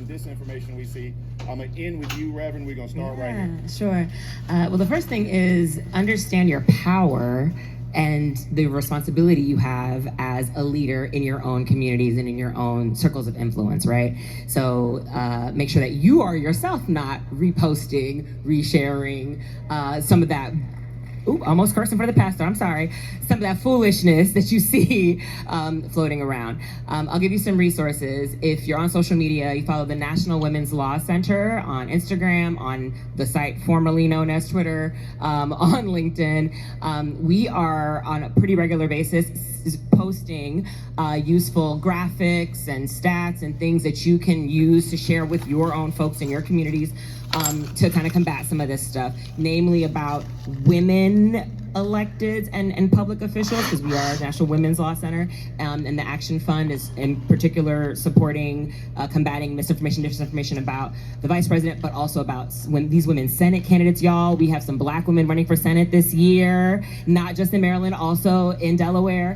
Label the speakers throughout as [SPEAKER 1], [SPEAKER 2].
[SPEAKER 1] disinformation we see. I'm going to end with you, Reverend. We're going to start right here.
[SPEAKER 2] Sure. Well, the first thing is understand your power and the responsibility you have as a leader in your own communities and in your own circles of influence, right? So make sure that you are yourself not reposting, resharing some of that, almost cursing for the pastor, I'm sorry, some of that foolishness that you see floating around. I'll give you some resources. If you're on social media, you follow the National Women's Law Center on Instagram, on the site formerly known as Twitter, on LinkedIn. We are on a pretty regular basis posting useful graphics and stats and things that you can use to share with your own folks in your communities to kind of combat some of this stuff, namely about women electeds and public officials, because we are a National Women's Law Center, and the Action Fund is in particular supporting combating misinformation, disinformation about the Vice President, but also about when these women Senate candidates, y'all. We have some Black women running for Senate this year, not just in Maryland, also in Delaware.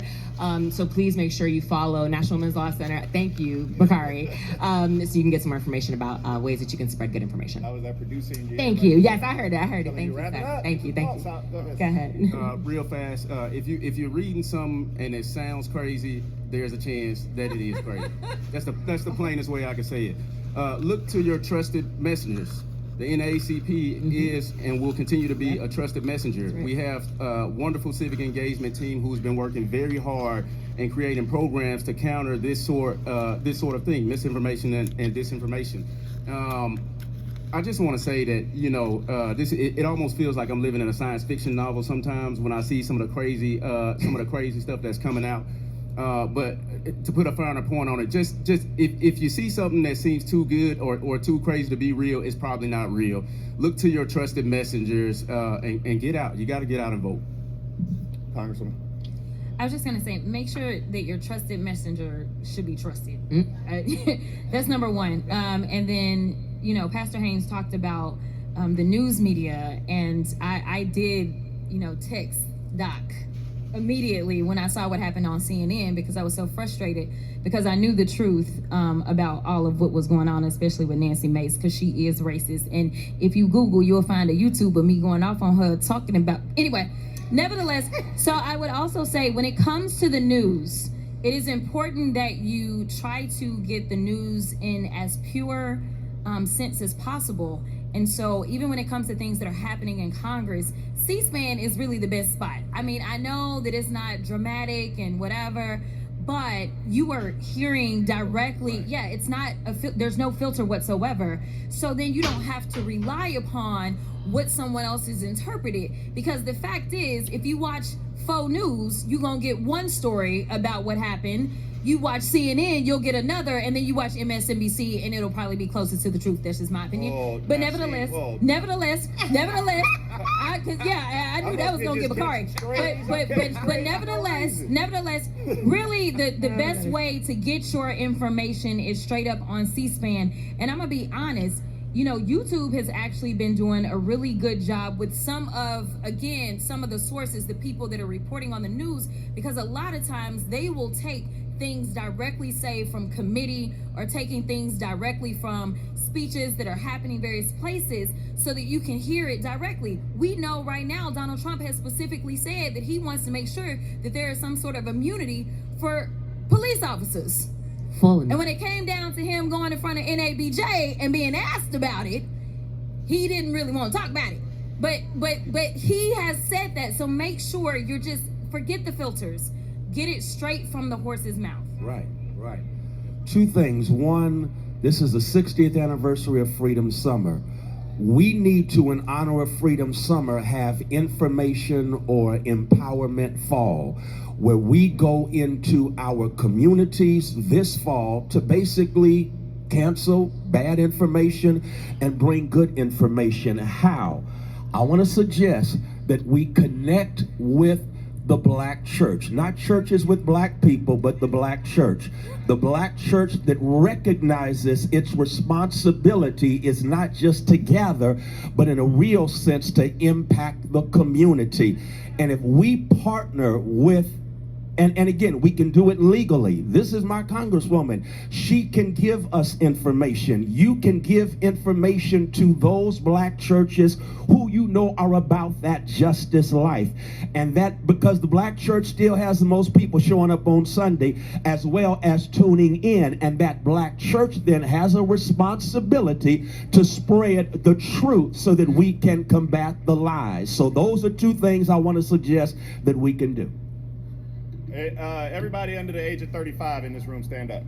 [SPEAKER 2] So please make sure you follow National Women's Law Center. Thank you, Bakari, so you can get some more information about ways that you can spread good information.
[SPEAKER 1] How was that producing?
[SPEAKER 2] Thank you. Yes, I heard it. Thank you. Thank you. Go ahead.
[SPEAKER 3] Real fast, if you're reading something and it sounds crazy, there's a chance that it is crazy. That's the plainest way I can say it. Look to your trusted messengers. The NAACP is and will continue to be a trusted messenger. Right. We have a wonderful civic engagement team who's been working very hard and creating programs to counter this sort of thing, misinformation and disinformation. I just want to say that, it almost feels like I'm living in a science fiction novel sometimes when I see some of the crazy stuff that's coming out. But to put a finer point on it, just if you see something that seems too good or too crazy to be real, it's probably not real. Look to your trusted messengers and get out. You got to get out and vote.
[SPEAKER 1] Congresswoman.
[SPEAKER 4] I was just going to say, make sure that your trusted messenger should be trusted. That's number one. And then, Pastor Haynes talked about the news media, and I did, text Doc immediately when I saw what happened on CNN, because I was so frustrated, because I knew the truth about all of what was going on, especially with Nancy Mace, because she is racist. And if you Google, you'll find a YouTube of me going off on her talking about, anyway, nevertheless. So I would also say, when it comes to the news, it is important that you try to get the news in as pure sense as possible. And so even when it comes to things that are happening in Congress, C-SPAN is really the best spot. I mean, I know that it's not dramatic and whatever, but you are hearing directly, it's not, there's no filter whatsoever. So then you don't have to rely upon what someone else is interpreted. Because the fact is, if you watch faux news, you're gonna get one story about what happened. You watch CNN, you'll get another, and then you watch MSNBC, and it'll probably be closest to the truth. That's just my opinion. But nevertheless, I knew that was gonna get Bakari. But nevertheless, really, the best way to get your information is straight up on C-SPAN. And I'm gonna be honest. YouTube has actually been doing a really good job with some of the sources, the people that are reporting on the news, because a lot of times they will take things directly, say, from committee, or taking things directly from speeches that are happening various places, so that you can hear it directly. We know right now Donald Trump has specifically said that he wants to make sure that there is some sort of immunity for police officers. And when it came down to him going in front of NABJ and being asked about it, he didn't really want to talk about it. But he has said that. So make sure you're just, forget the filters. Get it straight from the horse's mouth.
[SPEAKER 5] Right. Two things. One, this is the 60th anniversary of Freedom Summer. We need to, in honor of Freedom Summer, have information or empowerment fall, where we go into our communities this fall to basically cancel bad information and bring good information. How? I want to suggest that we connect with the Black church, not churches with Black people, but the Black church. The Black church that recognizes its responsibility is not just to gather, but in a real sense to impact the community. And if we partner with And again, we can do it legally. This is my congresswoman. She can give us information. You can give information to those black churches who you know are about that justice life. And that because the black church still has the most people showing up on Sunday as well as tuning in. And that black church then has a responsibility to spread the truth so that we can combat the lies. So those are two things I want to suggest that we can do.
[SPEAKER 1] Everybody under the age of 35 in this room, stand up.